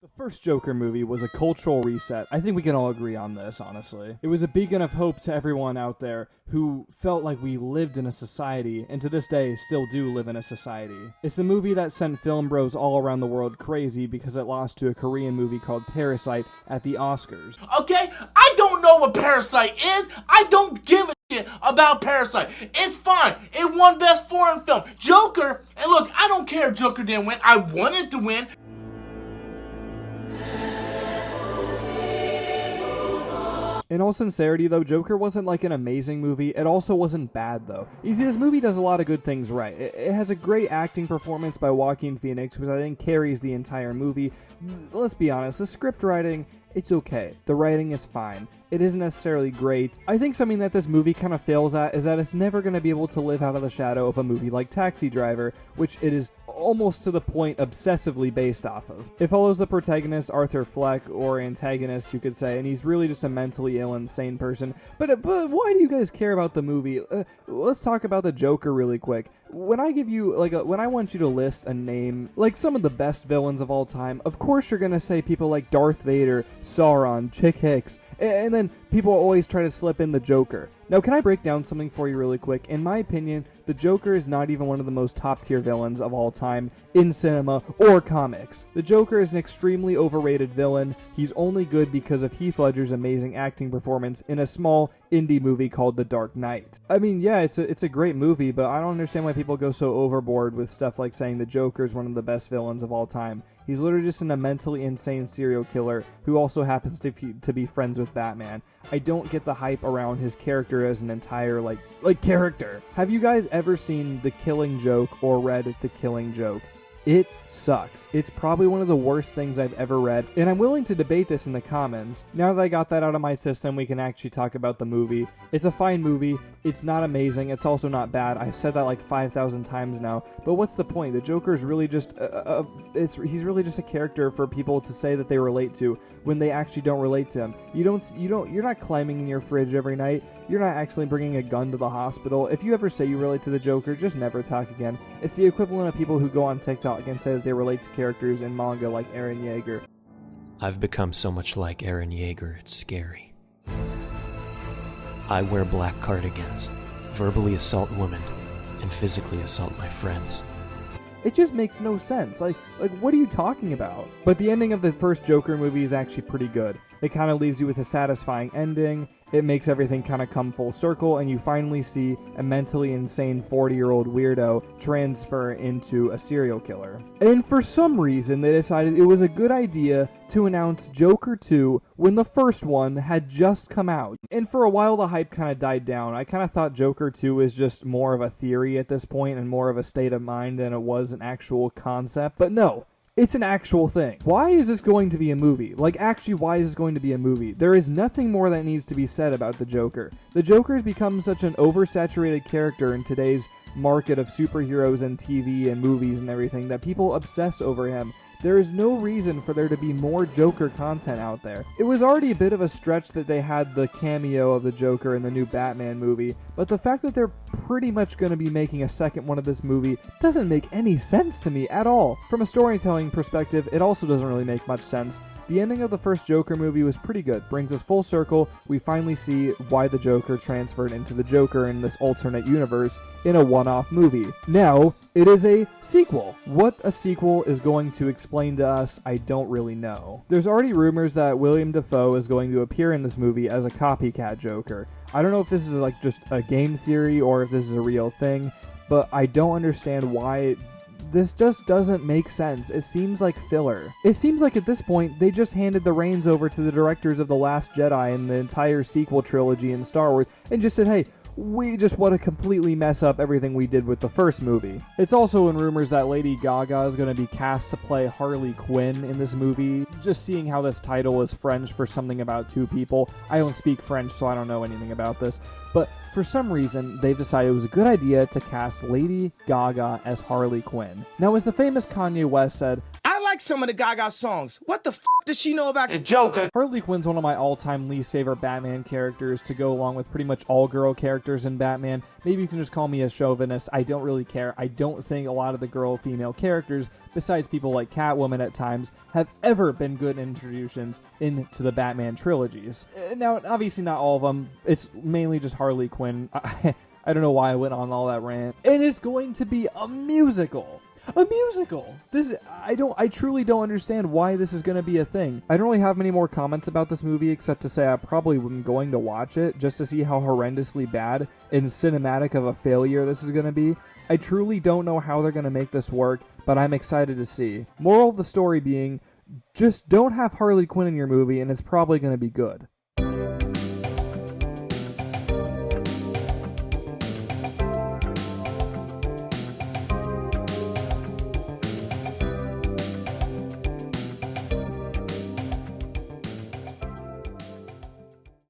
The first Joker movie was a cultural reset. I think we can all agree on this, honestly. It was a beacon of hope to everyone out there who felt like we lived in a society, and to this day still do live in a society. It's the movie that sent film bros all around the world crazy because it lost to a Korean movie called Parasite at the Oscars. Okay, I don't know what Parasite is. I don't give a shit about Parasite. It's fine. It won Best Foreign Film. Joker, and look, I don't care if Joker didn't win. I wanted to win. In all sincerity, though, Joker wasn't like an amazing movie. It also wasn't bad, though. You see, this movie does a lot of good things right. It has a great acting performance by Joaquin Phoenix, which I think carries the entire movie. Let's be honest, the script writing, it's okay. The writing is fine. It isn't necessarily great. I think something that this movie kind of fails at is that it's never going to be able to live out of the shadow of a movie like Taxi Driver, which it is almost to the point obsessively based off of. It follows the protagonist, Arthur Fleck, or antagonist, you could say, and he's really just a mentally ill, insane person. But why do you guys care about the movie? Let's talk about the Joker really quick. When I give you, when I want you to list a name, like some of the best villains of all time, of course you're gonna say people like Darth Vader, Sauron, Chick Hicks, and then people always try to slip in the Joker. Now, can I break down something for you really quick? In my opinion, the Joker is not even one of the most top-tier villains of all time in cinema or comics. The Joker is an extremely overrated villain. He's only good because of Heath Ledger's amazing acting performance in a small indie movie called The Dark Knight. I mean, yeah, it's a great movie, but I don't understand why people go so overboard with stuff like saying the Joker is one of the best villains of all time. He's literally just a mentally insane serial killer who also happens to be friends with Batman. I don't get the hype around his character as an entire, like character. Have you guys ever seen The Killing Joke or read The Killing Joke? It sucks. It's probably one of the worst things I've ever read, and I'm willing to debate this in the comments. Now that I got that out of my system, we can actually talk about the movie. It's a fine movie. It's not amazing. It's also not bad. I've said that like 5,000 times now, but what's the point? The Joker's really just he's really just a character for people to say that they relate to when they actually don't relate to him. You're not climbing in your fridge every night. You're not actually bringing a gun to the hospital. If you ever say you relate to the Joker, just never talk again. It's the equivalent of people who go on TikTok and say that they relate to characters in manga like Eren Yeager. I've become so much like Eren Yeager, it's scary. I wear black cardigans, verbally assault women, and physically assault my friends. It just makes no sense. Like, what are you talking about? But the ending of the first Joker movie is actually pretty good. It kind of leaves you with a satisfying ending. It makes everything kind of come full circle, and you finally see a mentally insane 40-year-old weirdo transfer into a serial killer. And for some reason, they decided it was a good idea to announce Joker 2 when the first one had just come out. And for a while, the hype kind of died down. I kind of thought Joker 2 was just more of a theory at this point and more of a state of mind than it was an actual concept. But no. It's an actual thing. Why is this going to be a movie? Actually, why is this going to be a movie? There is nothing more that needs to be said about the Joker. The Joker has become such an oversaturated character in today's market of superheroes and TV and movies and everything that people obsess over him. There is no reason for there to be more Joker content out there. It was already a bit of a stretch that they had the cameo of the Joker in the new Batman movie, but the fact that they're pretty much going to be making a second one of this movie doesn't make any sense to me at all. From a storytelling perspective, it also doesn't really make much sense. The ending of the first Joker movie was pretty good. Brings us full circle. We finally see why the Joker transferred into the Joker in this alternate universe in a one-off movie. Now, it is a sequel. What a sequel is going to explain to us, I don't really know. There's already rumors that William Dafoe is going to appear in this movie as a copycat Joker. I don't know if this is just a game theory or if this is a real thing, but I don't understand why this just doesn't make sense. It seems like filler. It seems like at this point, they just handed the reins over to the directors of The Last Jedi and the entire sequel trilogy in Star Wars and just said, hey, we just want to completely mess up everything we did with the first movie. It's also in rumors that Lady Gaga is going to be cast to play Harley Quinn in this movie. Just seeing how this title is French for something about two people. I don't speak French, so I don't know anything about this. But for some reason, they've decided it was a good idea to cast Lady Gaga as Harley Quinn. Now, as the famous Kanye West said, I like like some of the Gaga songs. What the f does she know about the Joker? Harley Quinn's one of my all-time least favorite Batman characters to go along with pretty much all girl characters in Batman. Maybe you can just call me a chauvinist. I don't really care. I don't think a lot of the girl-female characters, besides people like Catwoman at times, have ever been good introductions into the Batman trilogies. Now, obviously not all of them. It's mainly just Harley Quinn. I don't know why I went on all that rant. And it's going to be a musical. A musical. I truly don't understand why this is going to be a thing. I don't really have many more comments about this movie except to say I probably am going to watch it just to see how horrendously bad and cinematic of a failure this is going to be. I truly don't know how they're going to make this work, but I'm excited to see. Moral of the story being, just don't have Harley Quinn in your movie and it's probably going to be good.